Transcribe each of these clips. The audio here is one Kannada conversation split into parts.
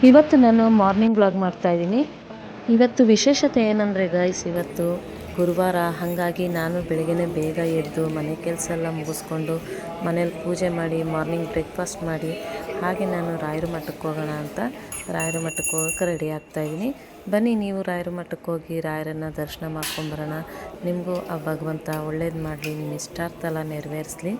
ಇವತ್ತು ನಾನು ಮಾರ್ನಿಂಗ್ ವ್ಲಾಗ್ ಮಾಡ್ತಾಯಿದ್ದೀನಿ. ಇವತ್ತು ವಿಶೇಷತೆ ಏನಂದರೆ ಗೈಸ್, ಇವತ್ತು ಗುರುವಾರ, ಹಾಗಾಗಿ ನಾನು ಬೆಳಗ್ಗೆ ಬೇಗ ಎದ್ದು ಮನೆ ಕೆಲಸ ಎಲ್ಲ ಮುಗಿಸ್ಕೊಂಡು ಮನೇಲಿ ಪೂಜೆ ಮಾಡಿ ಮಾರ್ನಿಂಗ್ ಬ್ರೇಕ್ಫಾಸ್ಟ್ ಮಾಡಿ ಹಾಗೆ ನಾನು ರಾಯರ ಮಠಕ್ಕೆ ಹೋಗೋಣ ಅಂತ ರಾಯರ ಮಠಕ್ಕೆ ಹೋಗೋಕ್ಕೆ ರೆಡಿ ಆಗ್ತಾಯಿದ್ದೀನಿ. ಬನ್ನಿ, ನೀವು ರಾಯರ ಮಠಕ್ಕೆ ಹೋಗಿ ರಾಯರನ್ನು ದರ್ಶನ ಮಾಡ್ಕೊಂಬರೋಣ. ನಿಮಗೂ ಆ ಭಗವಂತ ಒಳ್ಳೇದು ಮಾಡಲಿ, ನಿಮ್ಮ ಇಷ್ಟಾರ್ಥ ಎಲ್ಲ ನೆರವೇರಿಸಲಿ.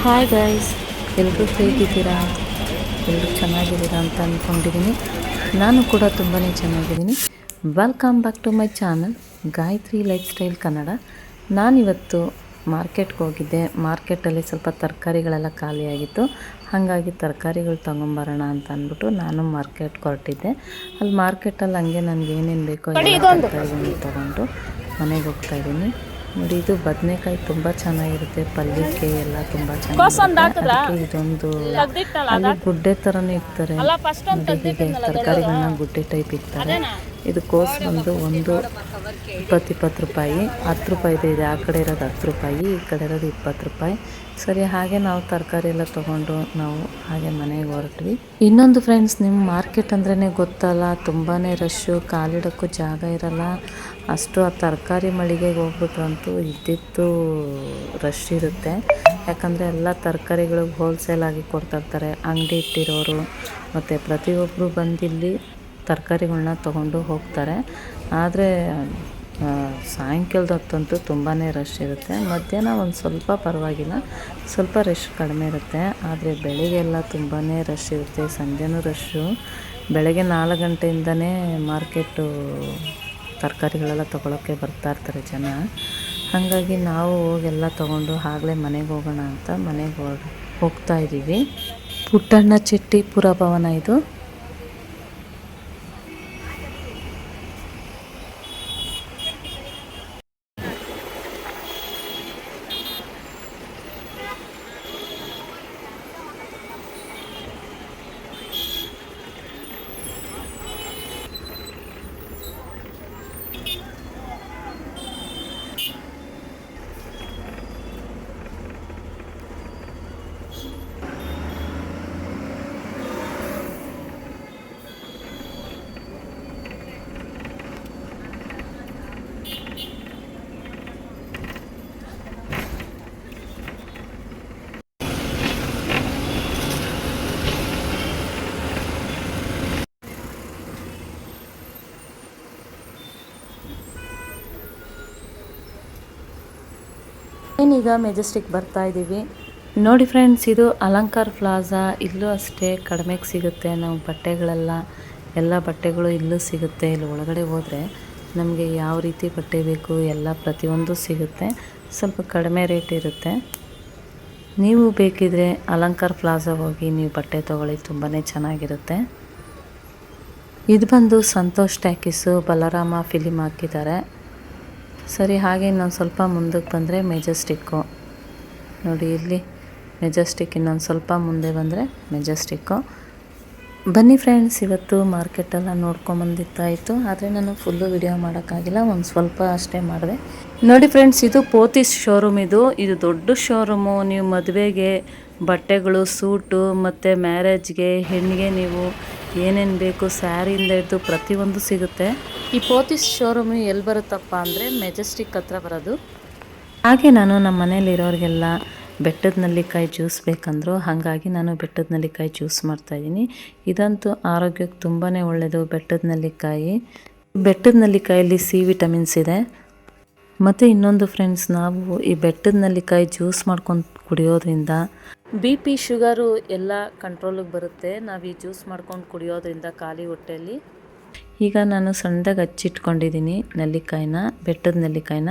ಹಾಯ್ ಗೈಸ್, ಎಲ್ಲರೂ ಹೇಗಿದ್ದೀರಾ? ಎಲ್ಲರೂ ಚೆನ್ನಾಗಿದ್ದೀರಾ ಅಂತ ಅಂದ್ಕೊಂಡಿದ್ದೀನಿ. ನಾನು ಕೂಡ ತುಂಬಾ ಚೆನ್ನಾಗಿದ್ದೀನಿ. Welcome back to my channel Gayatri lifestyle Kannada. ನಾನಿವತ್ತು ಮಾರ್ಕೆಟ್ಗೆ ಹೋಗಿದ್ದೆ. ಮಾರ್ಕೆಟಲ್ಲಿ ಸ್ವಲ್ಪ ತರಕಾರಿಗಳೆಲ್ಲ ಖಾಲಿಯಾಗಿತ್ತು, ಹಾಗಾಗಿ ತರಕಾರಿಗಳು ತೊಗೊಂಬರೋಣ ಅಂತ ಅಂದ್ಬಿಟ್ಟು ನಾನು ಮಾರ್ಕೆಟ್ಗೆ ಹೊರಟಿದ್ದೆ. ಅಲ್ಲಿ ಮಾರ್ಕೆಟಲ್ಲಿ ಹಂಗೆ ನನಗೆ ಏನೇನು ಬೇಕೋ ಎಲ್ಲ ತರಕಾರಿಗಳನ್ನ ತೊಗೊಂಡು ಮನೆಗೆ ಹೋಗ್ತಾಯಿದ್ದೀನಿ. ನೋಡಿ, ಇದು ಬದನೆಕಾಯಿ ತುಂಬ ಚೆನ್ನಾಗಿರುತ್ತೆ, ಪಲ್ಯಕ್ಕೆ ಎಲ್ಲ ತುಂಬ ಚೆನ್ನಾಗಿರುತ್ತೆ. ಅದಕ್ಕೆ ಇದೊಂದು ಅಲ್ಲಿ ಗುಡ್ಡೆ ಥರನೇ ಇರ್ತಾರೆ ನೋಡಿ, ಹೀಗೆ ತರಕಾರಿಗಳನ್ನ ಗುಡ್ಡೆ ಟೈಪ್ ಇರ್ತಾರೆ. ಇದು ಕೋಸು ಒಂದು 20 ರೂಪಾಯಿ, 10 ರೂಪಾಯಿದು ಇದೆ. ಆ ಕಡೆ ಇರೋದು 10 ರೂಪಾಯಿ, ಈ ಕಡೆ ಇರೋದು 20 ರೂಪಾಯಿ. ಸರಿ, ಹಾಗೆ ನಾವು ತರಕಾರಿ ಎಲ್ಲ ತೊಗೊಂಡು ನಾವು ಹಾಗೆ ಮನೆಗೆ ಹೊರಟ್ವಿ. ಇನ್ನೊಂದು ಫ್ರೆಂಡ್ಸ್, ನಿಮ್ಮ ಮಾರ್ಕೆಟ್ ಅಂದ್ರೇ ಗೊತ್ತಲ್ಲ, ತುಂಬಾ ರಶ್ಶು, ಕಾಲಿಡೋಕ್ಕೂ ಜಾಗ ಇರಲ್ಲ. ಅಷ್ಟು ಆ ತರಕಾರಿ ಮಳಿಗೆಗೆ ಹೋಗ್ಬಿಟ್ರಂತೂ ಇದ್ದಿದ್ದು ರಶ್ ಇರುತ್ತೆ. ಯಾಕಂದರೆ ಎಲ್ಲ ತರಕಾರಿಗಳಿಗೆ ಹೋಲ್ಸೇಲಾಗಿ ಕೊಡ್ತಾಯಿರ್ತಾರೆ ಅಂಗಡಿ ಇಟ್ಟಿರೋರು, ಮತ್ತು ಪ್ರತಿಯೊಬ್ಬರು ಬಂದಿಲ್ಲಿ ತರಕಾರಿಗಳನ್ನ ತೊಗೊಂಡು ಹೋಗ್ತಾರೆ. ಆದರೆ ಸಾಯಂಕಾಲದ ಹೊತ್ತಂತೂ ತುಂಬಾ ರಶ್ ಇರುತ್ತೆ. ಮಧ್ಯಾಹ್ನ ಒಂದು ಸ್ವಲ್ಪ ಪರವಾಗಿಲ್ಲ, ಸ್ವಲ್ಪ ರಶ್ ಕಡಿಮೆ ಇರುತ್ತೆ. ಆದರೆ ಬೆಳಿಗ್ಗೆಲ್ಲ ತುಂಬಾ ರಶ್ ಇರುತ್ತೆ, ಸಂಜೆನೂ ರಶ್ಶು. ಬೆಳಗ್ಗೆ 4 ಗಂಟೆಯಿಂದನೇ ಮಾರ್ಕೆಟು ತರಕಾರಿಗಳೆಲ್ಲ ತೊಗೊಳಕ್ಕೆ ಬರ್ತಾಯಿರ್ತಾರೆ ಜನ. ಹಾಗಾಗಿ ನಾವು ಹೋಗೆಲ್ಲ ತೊಗೊಂಡು ಆಗಲೇ ಮನೆಗೆ ಹೋಗೋಣ ಅಂತ ಮನೆಗೆ ಹೋಗ್ತಾಯಿದ್ದೀವಿ. ಪುಟ್ಟಣ್ಣ ಚೆಟ್ಟಿ ಪುರಭವನ ಇದು. ಏನೀಗ ಮೆಜೆಸ್ಟಿಕ್ ಬರ್ತಾ ಇದ್ದೀವಿ. ನೋಡಿ ಫ್ರೆಂಡ್ಸ್, ಇದು ಅಲಂಕಾರ್ ಪ್ಲಾಜಾ. ಇಲ್ಲೂ ಅಷ್ಟೇ ಕಡಿಮೆಗೆ ಸಿಗುತ್ತೆ. ನಾವು ಎಲ್ಲ ಬಟ್ಟೆಗಳು ಇಲ್ಲೂ ಸಿಗುತ್ತೆ. ಇಲ್ಲಿ ಒಳಗಡೆ ಹೋದರೆ ನಮಗೆ ಯಾವ ರೀತಿ ಬಟ್ಟೆ ಬೇಕು ಎಲ್ಲ ಪ್ರತಿಯೊಂದು ಸಿಗುತ್ತೆ. ಸ್ವಲ್ಪ ಕಡಿಮೆ ರೇಟ್ ಇರುತ್ತೆ. ನೀವು ಬೇಕಿದ್ರೆ ಅಲಂಕಾರ್ ಪ್ಲಾಜಾ ಹೋಗಿ ನೀವು ಬಟ್ಟೆ ತೊಗೊಳ್ಳಿ, ತುಂಬಾ ಚೆನ್ನಾಗಿರುತ್ತೆ. ಇದು ಬಂದು ಸಂತೋಷ್ ಟ್ಯಾಕೀಸು, ಬಲರಾಮ ಫಿಲಿಮ್ ಹಾಕಿದ್ದಾರೆ. ಸರಿ, ಹಾಗೆ ಇನ್ನೊಂದು ಸ್ವಲ್ಪ ಮುಂದಕ್ಕೆ ಬಂದರೆ ಮೆಜೆಸ್ಟಿಕ್ಕು. ನೋಡಿ, ಇಲ್ಲಿ ಮೆಜೆಸ್ಟಿಕ್. ಇನ್ನೊಂದು ಸ್ವಲ್ಪ ಮುಂದೆ ಬಂದರೆ ಮೆಜೆಸ್ಟಿಕ್ಕು. ಬನ್ನಿ ಫ್ರೆಂಡ್ಸ್, ಇವತ್ತು ಮಾರ್ಕೆಟೆಲ್ಲ ನೋಡ್ಕೊಂಬಂದಿತ್ತಾಯಿತು. ಆದರೆ ನಾನು ಫುಲ್ಲು ವಿಡಿಯೋ ಮಾಡೋಕ್ಕಾಗಿಲ್ಲ, ಒಂದು ಸ್ವಲ್ಪ ಅಷ್ಟೇ ಮಾಡಿದೆ. ನೋಡಿ ಫ್ರೆಂಡ್ಸ್, ಇದು ಪೋತಿಸ್ ಶೋರೂಮ್. ಇದು ದೊಡ್ಡ ಶೋರೂಮು. ನೀವು ಮದುವೆಗೆ ಬಟ್ಟೆಗಳು, ಸೂಟು ಮತ್ತು ಮ್ಯಾರೇಜ್ಗೆ, ಹೆಣ್ಣಿಗೆ ನೀವು ಏನೇನು ಬೇಕು ಸ್ಯಾರಿಯಿಂದ ಹಿಡಿದು ಪ್ರತಿಯೊಂದು ಸಿಗುತ್ತೆ. ಈ ಪೋತಿಸ್ ಶೋರೂಮು ಎಲ್ಲಿ ಬರುತ್ತಪ್ಪ ಅಂದರೆ ಮೆಜೆಸ್ಟಿಕ್ ಹತ್ರ ಬರೋದು. ಹಾಗೆ ನಾನು ನಮ್ಮ ಮನೇಲಿರೋರಿಗೆಲ್ಲ ಬೆಟ್ಟದ ನೆಲ್ಲಿಕಾಯಿ ಜ್ಯೂಸ್ ಬೇಕಂದ್ರು, ಹಾಗಾಗಿ ನಾನು ಬೆಟ್ಟದ ನೆಲ್ಲಿಕಾಯಿ ಜ್ಯೂಸ್ ಮಾಡ್ತಾಯಿದ್ದೀನಿ. ಇದಂತೂ ಆರೋಗ್ಯಕ್ಕೆ ತುಂಬಾ ಒಳ್ಳೆಯದು. ಬೆಟ್ಟದ ನೆಲ್ಲಿಕಾಯಲ್ಲಿ ಸಿ ವಿಟಮಿನ್ಸ್ ಇದೆ. ಮತ್ತು ಇನ್ನೊಂದು ಫ್ರೆಂಡ್ಸ್, ನಾವು ಈ ಬೆಟ್ಟದ ನೆಲ್ಲಿಕಾಯಿ ಜ್ಯೂಸ್ ಮಾಡ್ಕೊಂಡು ಕುಡಿಯೋದ್ರಿಂದ BP ಶುಗರು ಎಲ್ಲ ಕಂಟ್ರೋಲಿಗೆ ಬರುತ್ತೆ. ನಾವು ಈ ಜ್ಯೂಸ್ ಮಾಡ್ಕೊಂಡು ಕುಡಿಯೋದ್ರಿಂದ ಖಾಲಿ ಹೊಟ್ಟೆಯಲ್ಲಿ. ಈಗ ನಾನು ಸಣ್ಣದಾಗಿ ಹಚ್ಚಿಟ್ಕೊಂಡಿದ್ದೀನಿ ಬೆಟ್ಟದ ನೆಲ್ಲಿಕಾಯಿನ.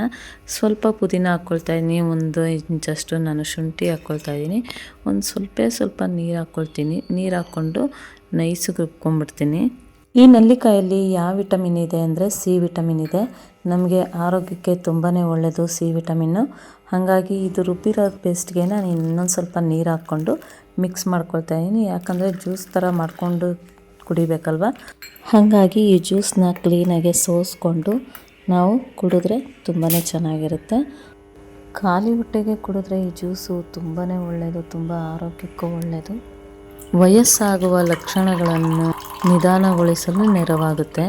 ಸ್ವಲ್ಪ ಪುದೀನ ಹಾಕ್ಕೊಳ್ತಾಯಿದ್ದೀನಿ, 1 ಇಂಚಷ್ಟು ನಾನು ಶುಂಠಿ ಹಾಕ್ಕೊಳ್ತಾಯಿದ್ದೀನಿ, ಒಂದು ಸ್ವಲ್ಪ ನೀರು ಹಾಕ್ಕೊಳ್ತೀನಿ. ನೀರು ಹಾಕ್ಕೊಂಡು ನೈಸಿಗೆ ರುಬ್ಕೊಂಡ್ಬಿಡ್ತೀನಿ. ಈ ನೆಲ್ಲಿಕಾಯಲ್ಲಿ ಯಾವ ವಿಟಮಿನ್ ಇದೆ ಅಂದರೆ ಸಿ ವಿಟಮಿನ್ ಇದೆ. ನಮಗೆ ಆರೋಗ್ಯಕ್ಕೆ ತುಂಬಾ ಒಳ್ಳೆಯದು ಸಿ ವಿಟಮಿನ್ನು. ಹಾಗಾಗಿ ಇದು ರುಬ್ಬಿರೋ ಪೇಸ್ಟ್ಗೆ ನಾನು ಇನ್ನೊಂದು ಸ್ವಲ್ಪ ನೀರು ಹಾಕ್ಕೊಂಡು ಮಿಕ್ಸ್ ಮಾಡ್ಕೊಳ್ತಾಯಿದ್ದೀನಿ. ಯಾಕಂದರೆ ಜ್ಯೂಸ್ ಥರ ಮಾಡಿಕೊಂಡು ಕುಡಿಬೇಕಲ್ವ. ಹಾಗಾಗಿ ಈ ಜ್ಯೂಸನ್ನ ಕ್ಲೀನಾಗಿ ಸೋಸ್ಕೊಂಡು ನಾವು ಕುಡಿದ್ರೆ ತುಂಬಾ ಚೆನ್ನಾಗಿರುತ್ತೆ. ಖಾಲಿ ಹೊಟ್ಟೆಗೆ ಕುಡಿದ್ರೆ ಈ ಜ್ಯೂಸು ತುಂಬಾ ಒಳ್ಳೆಯದು, ತುಂಬ ಆರೋಗ್ಯಕ್ಕೂ ಒಳ್ಳೆಯದು. ವಯಸ್ಸಾಗುವ ಲಕ್ಷಣಗಳನ್ನು ನಿಧಾನಗೊಳಿಸಲು ನೆರವಾಗುತ್ತೆ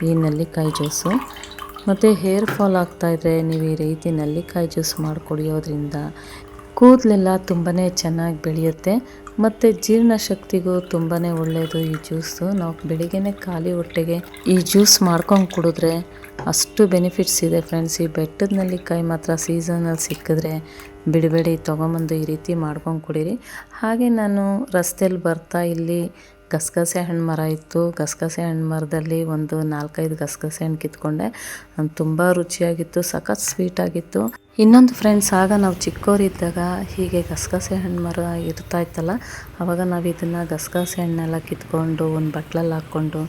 ಈ ನೆಲ್ಲಿಕಾಯಿ ಜ್ಯೂಸು. ಮತ್ತು ಹೇರ್ ಫಾಲ್ ಆಗ್ತಾಯಿದ್ರೆ ನೀವು ಈ ರೀತಿ ನೆಲ್ಲಿಕಾಯಿ ಜ್ಯೂಸ್ ಮಾಡಿ ಕುಡಿಯೋದ್ರಿಂದ ಕೂದಲೆಲ್ಲ ತುಂಬಾ ಚೆನ್ನಾಗಿ ಬೆಳೆಯುತ್ತೆ. ಮತ್ತು ಜೀರ್ಣಶಕ್ತಿಗೂ ತುಂಬಾ ಒಳ್ಳೆಯದು ಈ ಜ್ಯೂಸು. ನಾವು ಬೆಳಿಗ್ಗೆನೇ ಖಾಲಿ ಹೊಟ್ಟೆಗೆ ಈ ಜ್ಯೂಸ್ ಮಾಡ್ಕೊಂಡು ಕುಡಿದ್ರೆ ಅಷ್ಟು ಬೆನಿಫಿಟ್ಸ್ ಇದೆ ಫ್ರೆಂಡ್ಸ್. ಈ ಬೆಟ್ಟದ ನೆಲ್ಲಿಕಾಯಿ ಮಾತ್ರ ಸೀಸನಲ್ಲಿ ಸಿಕ್ಕಿದ್ರೆ ಬಿಡಬೇಡಿ, ತೊಗೊಂಬಂದು ಈ ರೀತಿ ಮಾಡ್ಕೊಂಡು ಕುಡೀರಿ. ಹಾಗೆ ನಾನು ರಸ್ತೆಯಲ್ಲಿ ಬರ್ತಾ ಇಲ್ಲಿ ಗಸಗಸೆ ಹಣ್ಣು ಮರ ಇತ್ತು. ಗಸಗಸೆ ಹಣ್ಣು ಮರದಲ್ಲಿ ಒಂದು 4-5 ಗಸಗಸೆ ಹಣ್ಣು ಕಿತ್ಕೊಂಡೆ. ತುಂಬ ರುಚಿಯಾಗಿತ್ತು, ಸಖತ್ ಸ್ವೀಟಾಗಿತ್ತು. ಇನ್ನೊಂದು ಫ್ರೆಂಡ್ಸ್, ಆಗ ನಾವು ಚಿಕ್ಕವರಿದ್ದಾಗ ಹೀಗೆ ಗಸಗಸೆ ಹಣ್ಣು ಮರ ಇರ್ತಾ ಇತ್ತಲ್ಲ, ಆವಾಗ ನಾವು ಇದನ್ನು ಗಸಗಸೆ ಹಣ್ಣೆಲ್ಲ ಕಿತ್ಕೊಂಡು ಒಂದು ಬಟ್ಲಲ್ಲಿ ಹಾಕ್ಕೊಂಡು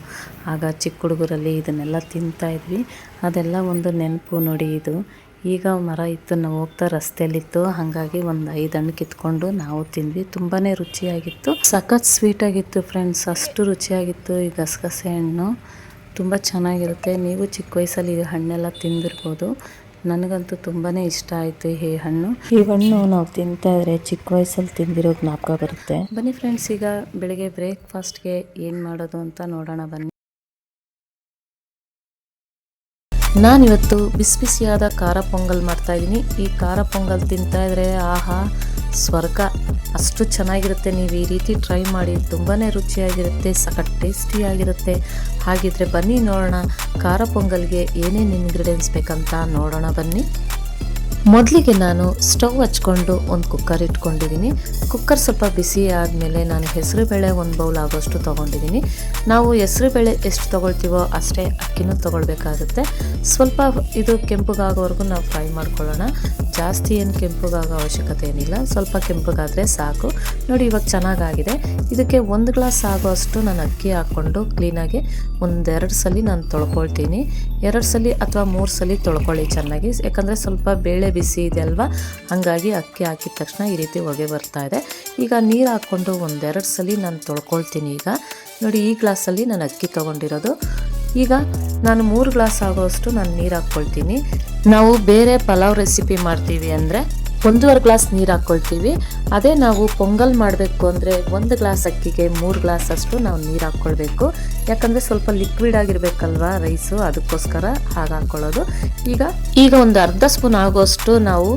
ಆಗ ಚಿಕ್ಕ ಹುಡುಗರಲ್ಲಿ ಇದನ್ನೆಲ್ಲ ತಿಂತಾಯಿದ್ವಿ. ಅದೆಲ್ಲ ಒಂದು ನೆನಪು ನೋಡಿ ಇದು. ಈಗ ಮರ ಇತ್ತು, ನಾವು ಹೋಗ್ತಾ ರಸ್ತೆಯಲ್ಲಿತ್ತು, ಹಾಗಾಗಿ ಒಂದು 5 ಹಣ್ಣು ಕಿತ್ಕೊಂಡು ನಾವು ತಿಂದ್ವಿ. ತುಂಬಾ ರುಚಿಯಾಗಿತ್ತು, ಸಖತ್ ಸ್ವೀಟಾಗಿತ್ತು ಫ್ರೆಂಡ್ಸ್. ಅಷ್ಟು ರುಚಿಯಾಗಿತ್ತು ಈ ಗಸಗಸೆ ಹಣ್ಣು, ತುಂಬ ಚೆನ್ನಾಗಿರುತ್ತೆ. ನೀವು ಚಿಕ್ಕ ವಯಸ್ಸಲ್ಲಿ ಈ ಹಣ್ಣೆಲ್ಲ ತಿಂದಿರ್ಬೋದು. ನನಗಂತೂ ತುಂಬಾ ಇಷ್ಟ ಆಯಿತು ಈ ಹಣ್ಣು. ನಾವು ತಿಂತಾ ಇದ್ರೆ ಚಿಕ್ಕ ವಯಸ್ಸಲ್ಲಿ ತಿಂದಿರೋ ಜ್ಞಾಪಕ ಬರುತ್ತೆ. ಬನ್ನಿ ಫ್ರೆಂಡ್ಸ್, ಈಗ ಬೆಳಗ್ಗೆ ಬ್ರೇಕ್ಫಾಸ್ಟ್ಗೆ ಏನು ಮಾಡೋದು ಅಂತ ನೋಡೋಣ ಬನ್ನಿ. ನಾನಿವತ್ತು ಬಿಸಿಯಾದ ಖಾರ ಪೊಂಗಲ್ ಮಾಡ್ತಾಯಿದ್ದೀನಿ. ಈ ಖಾರ ಪೊಂಗಲ್ ತಿಂತಾಯಿದ್ರೆ ಆಹಾ ಸ್ವರ್ಗ, ಅಷ್ಟು ಚೆನ್ನಾಗಿರುತ್ತೆ. ನೀವು ಈ ರೀತಿ ಟ್ರೈ ಮಾಡಿ, ತುಂಬಾ ರುಚಿಯಾಗಿರುತ್ತೆ, ಸಖತ್ ಟೇಸ್ಟಿಯಾಗಿರುತ್ತೆ. ಹಾಗಿದ್ರೆ ಬನ್ನಿ ನೋಡೋಣ ಖಾರ ಪೊಂಗಲ್ಗೆ ಏನೇನು ಇಂಗ್ರೀಡಿಯೆಂಟ್ಸ್ ಬೇಕಂತ ನೋಡೋಣ ಬನ್ನಿ. ಮೊದಲಿಗೆ ನಾನು ಸ್ಟವ್ ಹಚ್ಕೊಂಡು ಒಂದು ಕುಕ್ಕರ್ ಇಟ್ಕೊಂಡಿದ್ದೀನಿ. ಕುಕ್ಕರ್ ಸ್ವಲ್ಪ ಬಿಸಿ ಆದಮೇಲೆ ನಾನು ಹೆಸರುಬೇಳೆ 1 ಬೌಲ್ ಆಗೋಷ್ಟು ತೊಗೊಂಡಿದ್ದೀನಿ. ನಾವು ಹೆಸರುಬೇಳೆ ಎಷ್ಟು ತೊಗೊಳ್ತೀವೋ ಅಷ್ಟೇ ಅಕ್ಕಿನೂ ತೊಗೊಳ್ಬೇಕಾಗುತ್ತೆ. ಸ್ವಲ್ಪ ಇದು ಕೆಂಪಗಾಗೋವರೆಗೂ ನಾವು ಫ್ರೈ ಮಾಡ್ಕೊಳ್ಳೋಣ. ಜಾಸ್ತಿ ಏನು ಕೆಂಪಗಾಗೋ ಅವಶ್ಯಕತೆ ಏನಿಲ್ಲ, ಸ್ವಲ್ಪ ಕೆಂಪಗಾದರೆ ಸಾಕು. ನೋಡಿ ಇವಾಗ ಚೆನ್ನಾಗಾಗಿದೆ. ಇದಕ್ಕೆ 1 ಗ್ಲಾಸ್ ಆಗೋಷ್ಟು ನಾನು ಅಕ್ಕಿ ಹಾಕ್ಕೊಂಡು ಕ್ಲೀನಾಗಿ 1-2 ಸಲ ನಾನು ತೊಳ್ಕೊಳ್ತೀನಿ. 2 ಸಲ ಅಥವಾ 3 ಸಲ ತೊಳ್ಕೊಳ್ಳಿ ಚೆನ್ನಾಗಿ, ಯಾಕಂದರೆ ಸ್ವಲ್ಪ ಬೇಳೆ ಬಿಸಿ ಇದೆ ಅಲ್ವಾ, ಹಾಗಾಗಿ ಅಕ್ಕಿ ಹಾಕಿದ ತಕ್ಷಣ ಈ ರೀತಿ ಹೊಗೆ ಬರ್ತಾ ಇದೆ. ಈಗ ನೀರು ಹಾಕ್ಕೊಂಡು 1-2 ಸಲ ನಾನು ತೊಳ್ಕೊಳ್ತೀನಿ. ಈಗ ನೋಡಿ ಈ ಗ್ಲಾಸಲ್ಲಿ ನಾನು ಅಕ್ಕಿ ತೊಗೊಂಡಿರೋದು. ಈಗ ನಾನು 3 ಗ್ಲಾಸ್ ಆಗೋಷ್ಟು ನಾನು ನೀರು ಹಾಕ್ಕೊಳ್ತೀನಿ. ನಾವು ಬೇರೆ ಪಲಾವ್ ರೆಸಿಪಿ ಮಾಡ್ತೀವಿ ಅಂದರೆ 1.5 ಗ್ಲಾಸ್ ನೀರು ಹಾಕ್ಕೊಳ್ತೀವಿ. ಅದೇ ನಾವು ಪೊಂಗಲ್ ಮಾಡಬೇಕು ಅಂದರೆ 1 ಗ್ಲಾಸ್ ಅಕ್ಕಿಗೆ 3 ಗ್ಲಾಸ್ ಅಷ್ಟು ನಾವು ನೀರು ಹಾಕ್ಕೊಳ್ಬೇಕು. ಯಾಕಂದರೆ ಸ್ವಲ್ಪ ಲಿಕ್ವಿಡ್ ಆಗಿರಬೇಕಲ್ವ ರೈಸು, ಅದಕ್ಕೋಸ್ಕರ ಹಾಗೆ ಹಾಕ್ಕೊಳ್ಳೋದು. ಈಗ ಒಂದು ಅರ್ಧ ಸ್ಪೂನ್ ಆಗೋಷ್ಟು ನಾವು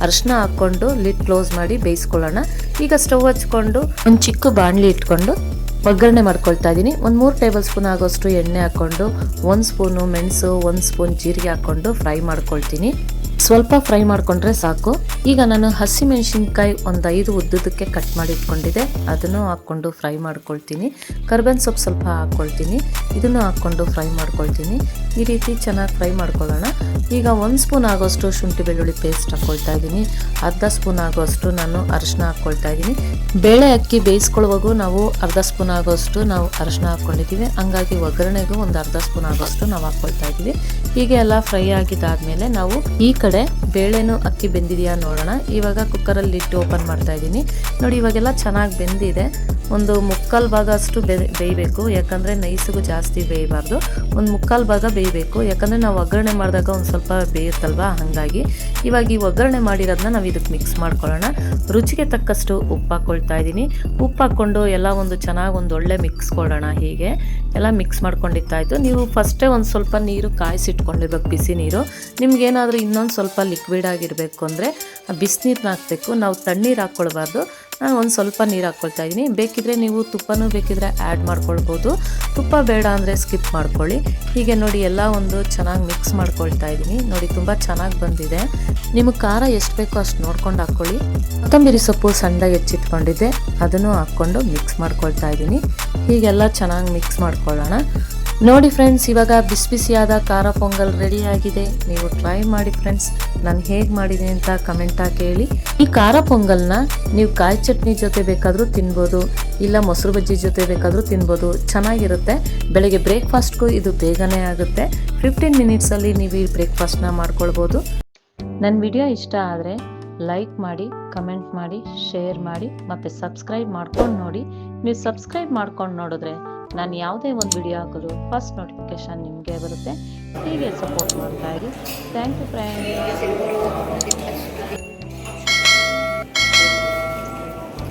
ಅರಿಶಿನ ಹಾಕ್ಕೊಂಡು ಲಿಡ್ ಕ್ಲೋಸ್ ಮಾಡಿ ಬೇಯಿಸ್ಕೊಳ್ಳೋಣ. ಈಗ ಸ್ಟವ್ ಹಚ್ಕೊಂಡು ಒಂದು ಚಿಕ್ಕ ಬಾಣಲಿ ಇಟ್ಕೊಂಡು ಒಗ್ಗರಣೆ ಮಾಡ್ಕೊಳ್ತಾ ಇದ್ದೀನಿ. ಒಂದು 3 ಟೇಬಲ್ ಸ್ಪೂನ್ ಆಗೋಷ್ಟು ಎಣ್ಣೆ ಹಾಕ್ಕೊಂಡು 1 ಸ್ಪೂನು ಮೆಣಸು, 1 ಸ್ಪೂನ್ ಜೀರಿಗೆ ಹಾಕ್ಕೊಂಡು ಫ್ರೈ ಮಾಡ್ಕೊಳ್ತೀನಿ. ಸ್ವಲ್ಪ ಫ್ರೈ ಮಾಡಿಕೊಂಡ್ರೆ ಸಾಕು. ಈಗ ನಾನು ಹಸಿಮೆಣಸಿನ್ಕಾಯಿ ಒಂದು 5 ಉದ್ದುದಕ್ಕೆ ಕಟ್ ಮಾಡಿ ಇಟ್ಕೊಂಡಿದ್ದೆ, ಅದನ್ನು ಹಾಕ್ಕೊಂಡು ಫ್ರೈ ಮಾಡ್ಕೊಳ್ತೀನಿ. ಕರ್ಬೇವಿನ ಸೊಪ್ಪು ಸ್ವಲ್ಪ ಹಾಕ್ಕೊಳ್ತೀನಿ, ಇದನ್ನು ಹಾಕ್ಕೊಂಡು ಫ್ರೈ ಮಾಡ್ಕೊಳ್ತೀನಿ. ಈ ರೀತಿ ಚೆನ್ನಾಗಿ ಫ್ರೈ ಮಾಡ್ಕೊಳ್ಳೋಣ. ಈಗ 1 ಸ್ಪೂನ್ ಆಗೋಷ್ಟು ಶುಂಠಿ ಬೆಳ್ಳುಳ್ಳಿ ಪೇಸ್ಟ್ ಹಾಕ್ಕೊಳ್ತಾ ಇದ್ದೀನಿ. ಅರ್ಧ ಸ್ಪೂನ್ ಆಗೋಷ್ಟು ನಾನು ಅರಿಶಿನ ಹಾಕ್ಕೊಳ್ತಾ ಇದ್ದೀನಿ. ಬೇಳೆ ಅಕ್ಕಿ ಬೇಯಿಸ್ಕೊಳ್ಳುವಾಗೂ ನಾವು ಅರ್ಧ ಸ್ಪೂನ್ ಆಗೋಷ್ಟು ನಾವು ಅರಿಶಿನ ಹಾಕ್ಕೊಂಡಿದ್ದೀವಿ, ಹಂಗಾಗಿ ಒಗ್ಗರಣೆಗೂ ಒಂದು ಅರ್ಧ ಸ್ಪೂನ್ ಆಗೋಷ್ಟು ನಾವು ಹಾಕ್ಕೊಳ್ತಾ ಇದ್ದೀವಿ. ಹೀಗೆ ಎಲ್ಲ ಫ್ರೈ ಆಗಿದ್ದಾದ್ಮೇಲೆ ನಾವು ಈ ಕಡೆ ಬೇಳೆನೂ ಅಕ್ಕಿ ಬೆಂದಿದೆಯಾ ನೋಡೋಣ. ಇವಾಗ ಕುಕ್ಕರಲ್ಲಿ ಇಟ್ಟು ಓಪನ್ ಮಾಡ್ತಾ ಇದ್ದೀನಿ. ನೋಡಿ ಇವಾಗೆಲ್ಲ ಚೆನ್ನಾಗಿ ಬೆಂದಿದೆ. ಒಂದು ಮುಕ್ಕಾಲು ಭಾಗ ಅಷ್ಟು ಬೇಯಬೇಕು, ಯಾಕಂದರೆ ನೈಸಿಗೂ ಜಾಸ್ತಿ ಬೇಯಬಾರ್ದು. ಒಂದು ಮುಕ್ಕಾಲು ಭಾಗ ಬೇಯಬೇಕು, ಯಾಕಂದರೆ ನಾವು ಒಗ್ಗರಣೆ ಮಾಡಿದಾಗ ಒಂದು ಸ್ವಲ್ಪ ಬೇಯುತ್ತಲ್ವ, ಹಾಗಾಗಿ ಇವಾಗ ಈ ಒಗ್ಗರಣೆ ಮಾಡಿರೋದನ್ನ ನಾವು ಇದಕ್ಕೆ ಮಿಕ್ಸ್ ಮಾಡ್ಕೊಳ್ಳೋಣ. ರುಚಿಗೆ ತಕ್ಕಷ್ಟು ಉಪ್ಪು ಹಾಕ್ಕೊಳ್ತಾ ಇದ್ದೀನಿ. ಉಪ್ಪು ಹಾಕ್ಕೊಂಡು ಎಲ್ಲ ಒಂದು ಚೆನ್ನಾಗಿ ಒಂದು ಒಳ್ಳೆ ಮಿಕ್ಸ್ ಕೊಡೋಣ. ಹೀಗೆ ಎಲ್ಲ ಮಿಕ್ಸ್ ಮಾಡ್ಕೊಂಡಿತ್ತಾಯಿತು. ನೀವು ಫಸ್ಟೇ ಒಂದು ಸ್ವಲ್ಪ ನೀರು ಕಾಯಿಸಿಟ್ಕೊಂಡಿರ್ಬೇಕು, ಬಿಸಿ ನೀರು. ನಿಮ್ಗೇನಾದರೂ ಇನ್ನೊಂದು ಸ್ವಲ್ಪ ಲಿಕ್ವಿಡ್ ಆಗಿರಬೇಕು ಅಂದರೆ ಬಿಸಿನೀರನ್ನ ಹಾಕಬೇಕು, ನಾವು ತಣ್ಣೀರು ಹಾಕ್ಕೊಳ್ಬಾರ್ದು. ನಾನು ಒಂದು ಸ್ವಲ್ಪ ನೀರು ಹಾಕ್ಕೊಳ್ತಾ ಇದ್ದೀನಿ. ಬೇಕಿದ್ರೆ ನೀವು ತುಪ್ಪನೂ ಬೇಕಿದ್ರೆ ಆ್ಯಡ್ ಮಾಡ್ಕೊಳ್ಬೋದು, ತುಪ್ಪ ಬೇಡ ಅಂದರೆ ಸ್ಕಿಪ್ ಮಾಡ್ಕೊಳ್ಳಿ. ಹೀಗೆ ನೋಡಿ ಎಲ್ಲ ಒಂದು ಚೆನ್ನಾಗಿ ಮಿಕ್ಸ್ ಮಾಡ್ಕೊಳ್ತಾ ಇದ್ದೀನಿ. ನೋಡಿ ತುಂಬ ಚೆನ್ನಾಗಿ ಬಂದಿದೆ. ನಿಮಗೆ ಖಾರ ಎಷ್ಟು ಬೇಕೋ ಅಷ್ಟು ನೋಡ್ಕೊಂಡು ಹಾಕ್ಕೊಳ್ಳಿ. ಕೊತ್ತಂಬರಿ ಸೊಪ್ಪು ಸಣ್ಣದಾಗಿ ಹೆಚ್ಚಿಟ್ಕೊಂಡಿದ್ದೆ, ಅದನ್ನು ಹಾಕ್ಕೊಂಡು ಮಿಕ್ಸ್ ಮಾಡ್ಕೊಳ್ತಾ ಇದ್ದೀನಿ. ಹೀಗೆಲ್ಲ ಚೆನ್ನಾಗಿ ಮಿಕ್ಸ್ ಮಾಡ್ಕೊಳ್ಳೋಣ. ನೋಡಿ ಫ್ರೆಂಡ್ಸ್, ಇವಾಗ ಬಿಸಿ ಬಿಸಿಯಾದ ಖಾರ ಪೊಂಗಲ್ ರೆಡಿ ಆಗಿದೆ. ನೀವು ಟ್ರೈ ಮಾಡಿ ಫ್ರೆಂಡ್ಸ್, ನಾನು ಹೇಗೆ ಮಾಡಿದ್ದೀನಿ ಅಂತ ಕಮೆಂಟ್ ಹಾಕಿ ಹೇಳಿ. ಈ ಖಾರ ಪೊಂಗಲ್ನ ನೀವು ಕಾಯಿ ಚಟ್ನಿ ಜೊತೆ ಬೇಕಾದರೂ ತಿನ್ಬೋದು, ಇಲ್ಲ ಮೊಸರು ಬಜ್ಜಿ ಜೊತೆ ಬೇಕಾದರೂ ತಿನ್ಬೋದು, ಚೆನ್ನಾಗಿರುತ್ತೆ. ಬೆಳಗ್ಗೆ ಬ್ರೇಕ್ಫಾಸ್ಟ್ಗೂ ಇದು ಬೇಗನೆ ಆಗುತ್ತೆ. 15 ಮಿನಿಟ್ಸಲ್ಲಿ ನೀವು ಈ ಬ್ರೇಕ್ಫಾಸ್ಟ್ನ ಮಾಡ್ಕೊಳ್ಬೋದು. ನನ್ನ ವಿಡಿಯೋ ಇಷ್ಟ ಆದರೆ ಲೈಕ್ ಮಾಡಿ, ಕಮೆಂಟ್ ಮಾಡಿ, ಶೇರ್ ಮಾಡಿ ಮತ್ತು ಸಬ್ಸ್ಕ್ರೈಬ್ ಮಾಡ್ಕೊಂಡು ನೋಡಿ. ನೀವು ಸಬ್ಸ್ಕ್ರೈಬ್ ಮಾಡ್ಕೊಂಡು ನೋಡಿದ್ರೆ ನಾನು ಯಾವುದೇ ಒಂದು ವಿಡಿಯೋ ಹಾಕೋದು ಫಸ್ಟ್ ನೋಟಿಫಿಕೇಶನ್ ನಿಮಗೆ ಬರುತ್ತೆ. ಹೀಗೆ ಸಪೋರ್ಟ್ ಮಾಡ್ತಾ ಇರಿ. Thank you friends.